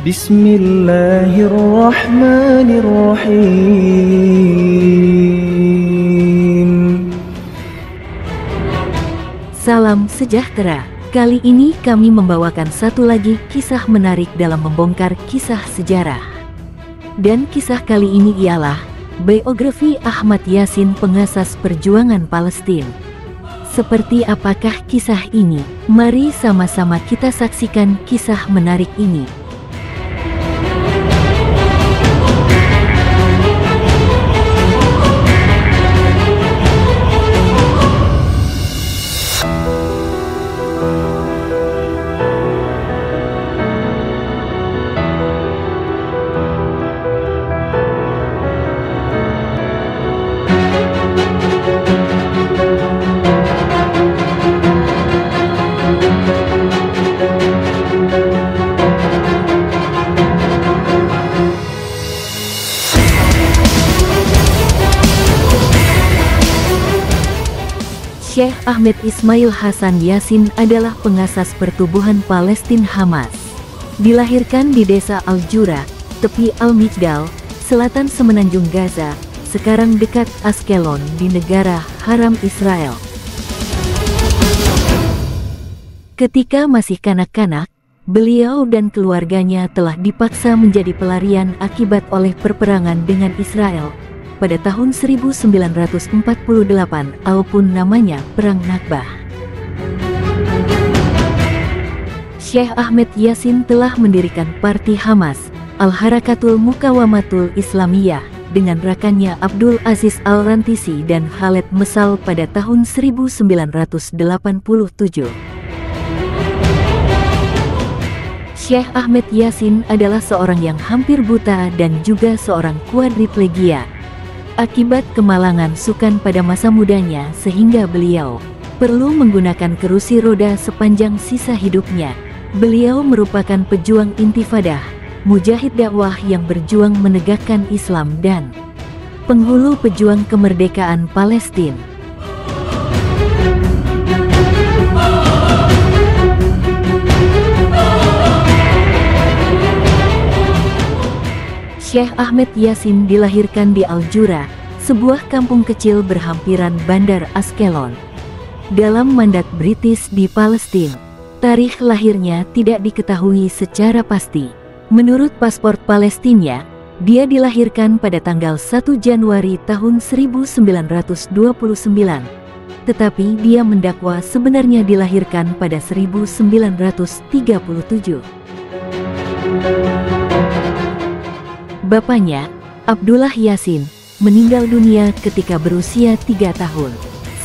Bismillahirrahmanirrahim. Salam sejahtera. Kali ini kami membawakan satu lagi kisah menarik dalam membongkar kisah sejarah. Dan kisah kali ini ialah biografi Ahmad Yasin, pengasas perjuangan Palestina. Seperti apakah kisah ini? Mari sama-sama kita saksikan kisah menarik ini. Syekh Ahmed Ismail Hasan Yasin adalah pengasas pertubuhan Palestina Hamas. Dilahirkan di desa Al-Jura, tepi Al-Migdal, selatan semenanjung Gaza, sekarang dekat Askelon di negara Haram Israel. Ketika masih kanak-kanak, beliau dan keluarganya telah dipaksa menjadi pelarian akibat oleh perperangan dengan Israel pada tahun 1948 ataupun namanya Perang Nakbah. Syekh Ahmed Yasin telah mendirikan Parti Hamas, Al-Harakatul Muqawamatul Islamiyah, dengan rakannya Abdul Aziz Al-Rantisi dan Khaled Mesal pada tahun 1987. Syekh Ahmed Yasin adalah seorang yang hampir buta dan juga seorang kuadriplegia akibat kemalangan sukan pada masa mudanya, sehingga beliau perlu menggunakan kerusi roda sepanjang sisa hidupnya. Beliau merupakan pejuang intifadah, mujahid dakwah yang berjuang menegakkan Islam dan penghulu pejuang kemerdekaan Palestina. Syekh Ahmed Yasin dilahirkan di Al-Jura, sebuah kampung kecil berhampiran Bandar Askelon, dalam mandat British di Palestina. Tarikh lahirnya tidak diketahui secara pasti. Menurut paspor Palestina, dia dilahirkan pada tanggal 1 Januari tahun 1929. Tetapi dia mendakwa sebenarnya dilahirkan pada 1937. Bapaknya, Abdullah Yasin, meninggal dunia ketika berusia 3 tahun.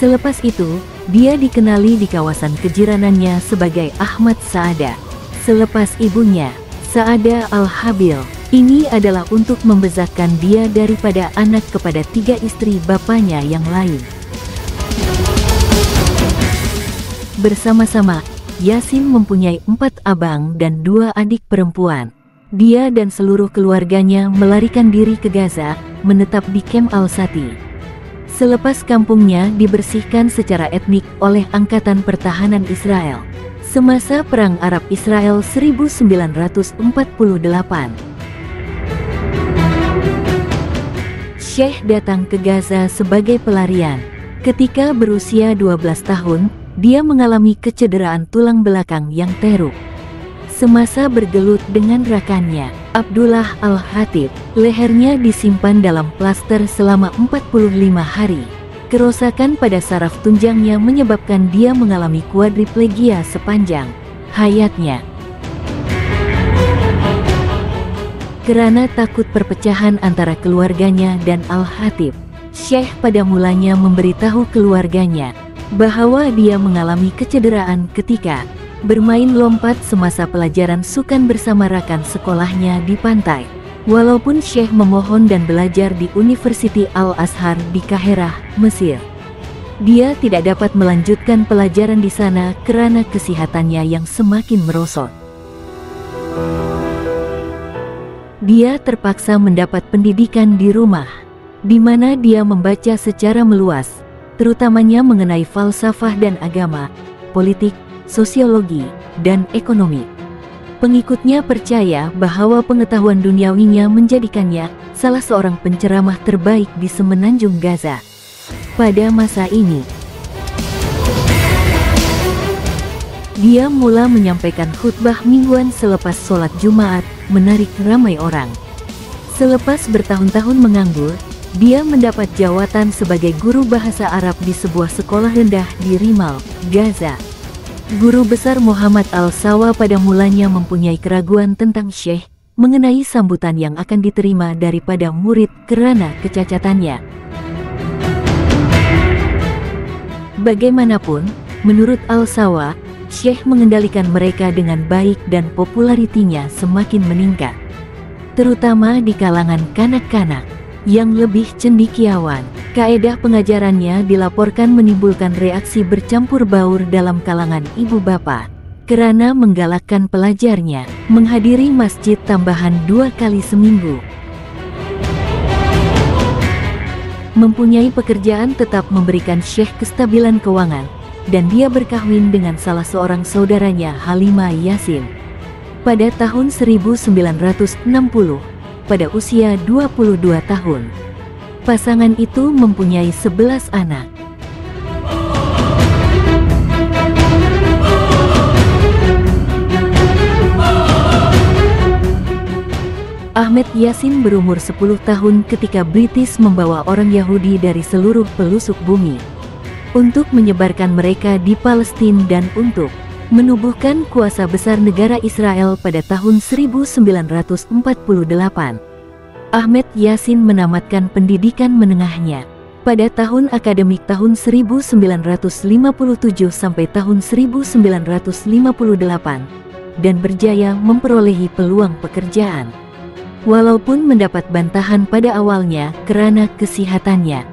Selepas itu, dia dikenali di kawasan kejiranannya sebagai Ahmad Saada. Selepas ibunya, Saada Al-Habil, ini adalah untuk membesarkan dia daripada anak kepada 3 istri bapaknya yang lain. Bersama-sama, Yasin mempunyai 4 abang dan 2 adik perempuan. Dia dan seluruh keluarganya melarikan diri ke Gaza, menetap di Kem Al-Sati. Selepas kampungnya dibersihkan secara etnik oleh Angkatan Pertahanan Israel semasa Perang Arab-Israel 1948. Syekh datang ke Gaza sebagai pelarian. Ketika berusia 12 tahun, dia mengalami kecederaan tulang belakang yang teruk. Semasa bergelut dengan rakannya, Abdullah Al-Hatib, lehernya disimpan dalam plaster selama 45 hari. Kerusakan pada saraf tunjangnya menyebabkan dia mengalami kuadriplegia sepanjang hayatnya. Karena takut perpecahan antara keluarganya dan Al-Hatib, Syekh pada mulanya memberitahu keluarganya bahwa dia mengalami kecederaan ketika bermain lompat semasa pelajaran sukan bersama rekan sekolahnya di pantai. Walaupun Syekh memohon dan belajar di University Al-Azhar di Kaherah, Mesir, dia tidak dapat melanjutkan pelajaran di sana karena kesehatannya yang semakin merosot. Dia terpaksa mendapat pendidikan di rumah, di mana dia membaca secara meluas, terutamanya mengenai falsafah dan agama, politik, sosiologi, dan ekonomi. Pengikutnya percaya bahwa pengetahuan duniawinya menjadikannya salah seorang penceramah terbaik di semenanjung Gaza pada masa ini. Dia mula menyampaikan khutbah mingguan selepas sholat Jumat, menarik ramai orang. Selepas bertahun-tahun menganggur, dia mendapat jawatan sebagai guru bahasa Arab di sebuah sekolah rendah di Rimal, Gaza. Guru besar Muhammad Al-Sawa pada mulanya mempunyai keraguan tentang Syekh mengenai sambutan yang akan diterima daripada murid karena kecacatannya. Bagaimanapun, menurut Al-Sawa, Syekh mengendalikan mereka dengan baik dan popularitinya semakin meningkat, terutama di kalangan kanak-kanak yang lebih cendekiawan. Kaedah pengajarannya dilaporkan menimbulkan reaksi bercampur baur dalam kalangan ibu bapa, karena menggalakkan pelajarnya menghadiri masjid tambahan 2 kali seminggu. Mempunyai pekerjaan tetap memberikan Syekh kestabilan keuangan, dan dia berkahwin dengan salah seorang saudaranya, Halimah Yasin, pada tahun 1960, pada usia 22 tahun. Pasangan itu mempunyai 11 anak. Ahmed Yasin berumur 10 tahun ketika British membawa orang Yahudi dari seluruh pelosok bumi untuk menyebarkan mereka di Palestina dan untuk menubuhkan kuasa besar negara Israel pada tahun 1948. Ahmed Yasin menamatkan pendidikan menengahnya pada tahun akademik tahun 1957 sampai tahun 1958 dan berjaya memperolehi peluang pekerjaan, walaupun mendapat bantahan pada awalnya karena kesehatannya.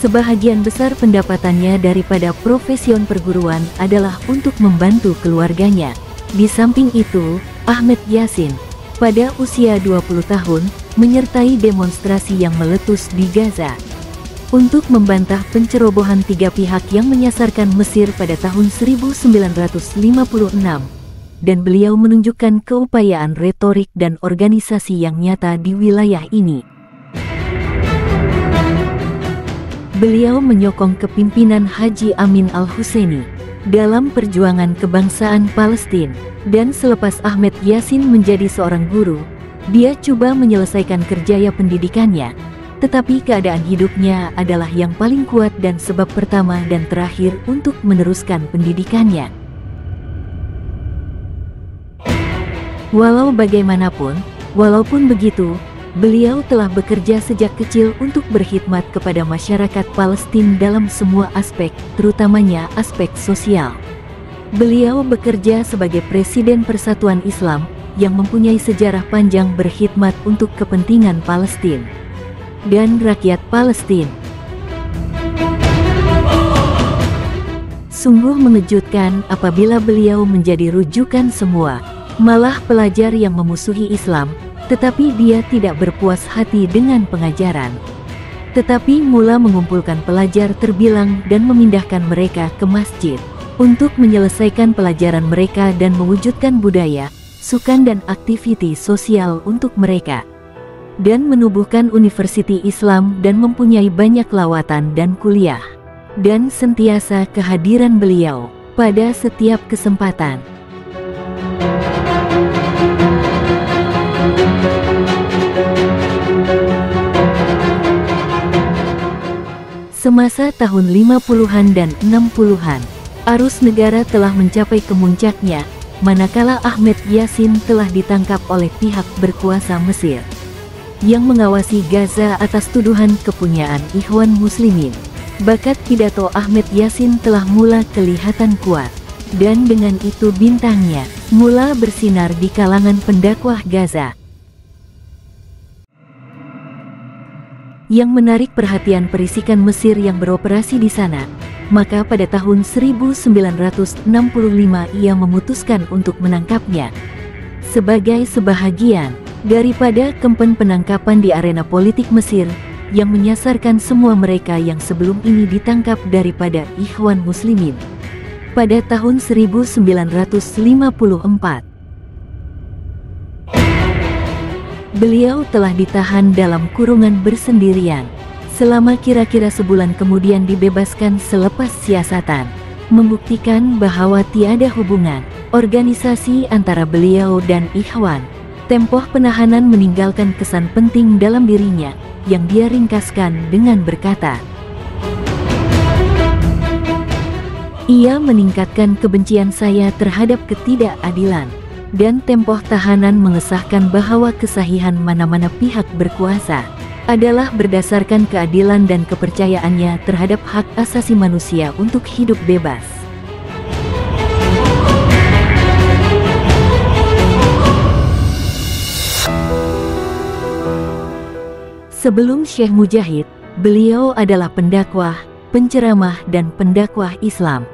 Sebahagian besar pendapatannya daripada profesion perguruan adalah untuk membantu keluarganya. Di samping itu, Ahmed Yasin pada usia 20 tahun menyertai demonstrasi yang meletus di Gaza untuk membantah pencerobohan 3 pihak yang menyasarkan Mesir pada tahun 1956, dan beliau menunjukkan keupayaan retorik dan organisasi yang nyata di wilayah ini. Beliau menyokong kepimpinan Haji Amin Al-Husseini dalam perjuangan kebangsaan Palestina, dan selepas Ahmed Yasin menjadi seorang guru, dia coba menyelesaikan kerjaya pendidikannya, tetapi keadaan hidupnya adalah yang paling kuat dan sebab pertama dan terakhir untuk meneruskan pendidikannya. Walaupun begitu, beliau telah bekerja sejak kecil untuk berkhidmat kepada masyarakat Palestina dalam semua aspek, terutamanya aspek sosial. Beliau bekerja sebagai Presiden Persatuan Islam yang mempunyai sejarah panjang berkhidmat untuk kepentingan Palestina dan rakyat Palestina. Sungguh mengejutkan apabila beliau menjadi rujukan semua, malah pelajar yang memusuhi Islam, tetapi dia tidak berpuas hati dengan pengajaran, tetapi mula mengumpulkan pelajar terbilang dan memindahkan mereka ke masjid untuk menyelesaikan pelajaran mereka dan mewujudkan budaya, sukan dan aktiviti sosial untuk mereka, dan menubuhkan Universiti Islam dan mempunyai banyak lawatan dan kuliah, dan sentiasa kehadiran beliau pada setiap kesempatan. Semasa tahun 50-an dan 60-an, arus negara telah mencapai kemuncaknya, manakala Ahmed Yassin telah ditangkap oleh pihak berkuasa Mesir yang mengawasi Gaza atas tuduhan kepunyaan Ikhwan Muslimin. Bakat pidato Ahmed Yassin telah mula kelihatan kuat, dan dengan itu bintangnya mula bersinar di kalangan pendakwah Gaza. Yang menarik perhatian perisikan Mesir yang beroperasi di sana, maka pada tahun 1965 ia memutuskan untuk menangkapnya. Sebagai sebahagian daripada kempen penangkapan di arena politik Mesir, yang menyasarkan semua mereka yang sebelum ini ditangkap daripada Ikhwan Muslimin. Pada tahun 1954, beliau telah ditahan dalam kurungan bersendirian. Selama kira-kira sebulan kemudian dibebaskan selepas siasatan, membuktikan bahwa tiada hubungan organisasi antara beliau dan Ikhwan. Tempoh penahanan meninggalkan kesan penting dalam dirinya, yang dia ringkaskan dengan berkata, "Ia meningkatkan kebencian saya terhadap ketidakadilan, dan tempoh tahanan mengesahkan bahwa kesahihan mana-mana pihak berkuasa adalah berdasarkan keadilan dan kepercayaannya terhadap hak asasi manusia untuk hidup bebas." Sebelum Syekh Mujahid, beliau adalah pendakwah, penceramah dan pendakwah Islam.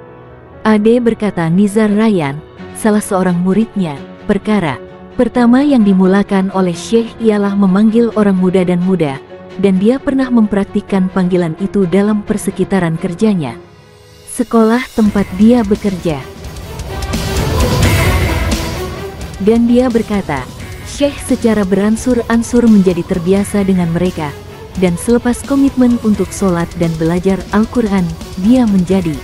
Ade berkata Nizar Rayyan, salah seorang muridnya, perkara pertama yang dimulakan oleh Syekh ialah memanggil orang muda dan dia pernah mempraktikkan panggilan itu dalam persekitaran kerjanya, sekolah tempat dia bekerja. Dan dia berkata, Syekh secara beransur-ansur menjadi terbiasa dengan mereka, dan selepas komitmen untuk sholat dan belajar Al-Quran, dia menjadi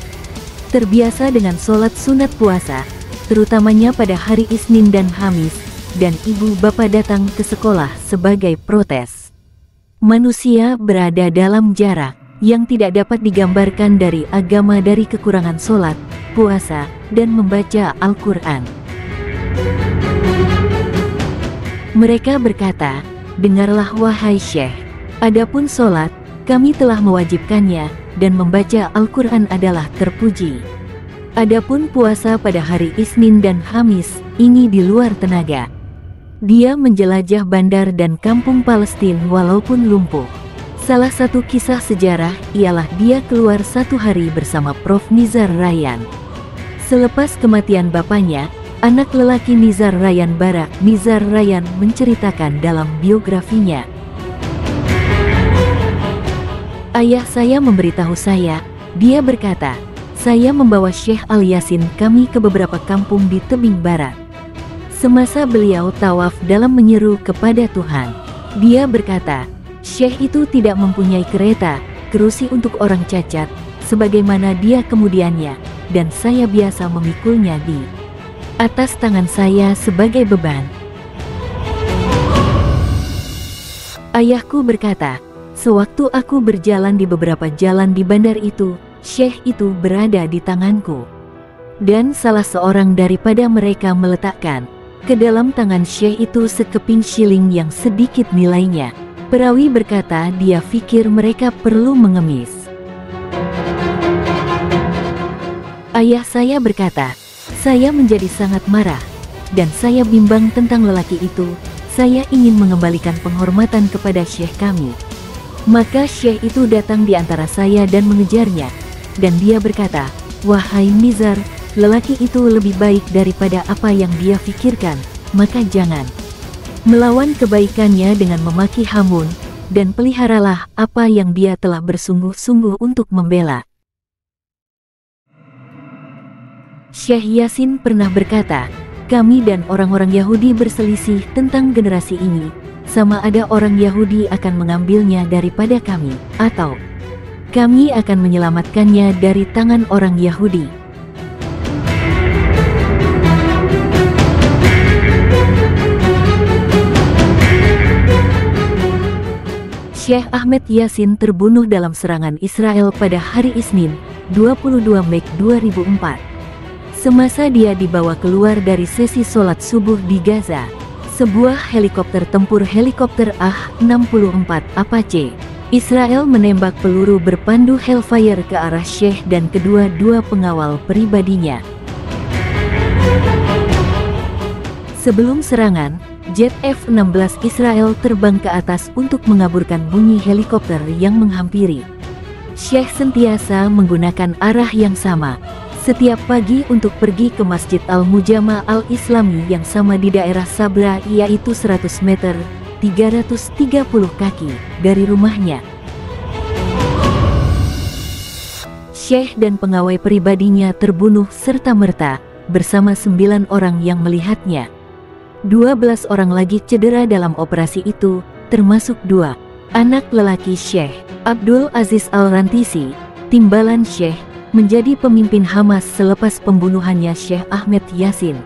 terbiasa dengan sholat sunat puasa, terutamanya pada hari Isnin dan Hamis, dan ibu bapak datang ke sekolah sebagai protes. Manusia berada dalam jarak yang tidak dapat digambarkan dari agama dari kekurangan sholat, puasa, dan membaca Al-Quran. Mereka berkata, "Dengarlah wahai Syekh, adapun sholat, kami telah mewajibkannya, dan membaca Al-Quran adalah terpuji. Adapun puasa pada hari Isnin dan Hamis, ini di luar tenaga." Dia menjelajah bandar dan kampung Palestina walaupun lumpuh. Salah satu kisah sejarah ialah dia keluar satu hari bersama Prof. Nizar Rayyan. Selepas kematian bapaknya, anak lelaki Nizar Rayyan Barak Nizar Rayyan menceritakan dalam biografinya, "Ayah saya memberitahu saya," dia berkata, "saya membawa Syekh Al-Yassin kami ke beberapa kampung di tebing barat. Semasa beliau tawaf dalam menyeru kepada Tuhan, dia berkata, Syekh itu tidak mempunyai kereta, kerusi untuk orang cacat, sebagaimana dia kemudiannya, dan saya biasa memikulnya di atas tangan saya sebagai beban." Ayahku berkata, "Sewaktu aku berjalan di beberapa jalan di bandar itu, Syekh itu berada di tanganku. Dan salah seorang daripada mereka meletakkan ke dalam tangan Syekh itu sekeping shilling yang sedikit nilainya." Perawi berkata dia pikir mereka perlu mengemis. Ayah saya berkata, "Saya menjadi sangat marah, dan saya bimbang tentang lelaki itu. Saya ingin mengembalikan penghormatan kepada Syekh kami." Maka Syekh itu datang di antara saya dan mengejarnya, dan dia berkata, "Wahai Nizar, lelaki itu lebih baik daripada apa yang dia pikirkan, maka jangan melawan kebaikannya dengan memaki hamun, dan peliharalah apa yang dia telah bersungguh-sungguh untuk membela." Syekh Yassin pernah berkata, "Kami dan orang-orang Yahudi berselisih tentang generasi ini, sama ada orang Yahudi akan mengambilnya daripada kami, atau kami akan menyelamatkannya dari tangan orang Yahudi." Syekh Ahmed Yassin terbunuh dalam serangan Israel pada hari Isnin, 22 Mei 2004. Semasa dia dibawa keluar dari sesi sholat subuh di Gaza, sebuah helikopter tempur helikopter AH-64 Apache Israel menembak peluru berpandu Hellfire ke arah Sheikh dan kedua-dua pengawal pribadinya. Sebelum serangan, jet F-16 Israel terbang ke atas untuk mengaburkan bunyi helikopter yang menghampiri. Sheikh sentiasa menggunakan arah yang sama setiap pagi untuk pergi ke Masjid Al-Mujama Al-Islami yang sama di daerah Sabra, yaitu 100 meter, 330 kaki, dari rumahnya. Sheikh dan pengawai pribadinya terbunuh serta-merta, bersama 9 orang yang melihatnya. 12 orang lagi cedera dalam operasi itu, termasuk 2 anak lelaki Sheikh. Abdul Aziz Al-Rantisi, timbalan Sheikh, menjadi pemimpin Hamas selepas pembunuhannya Sheikh Ahmed Yassin.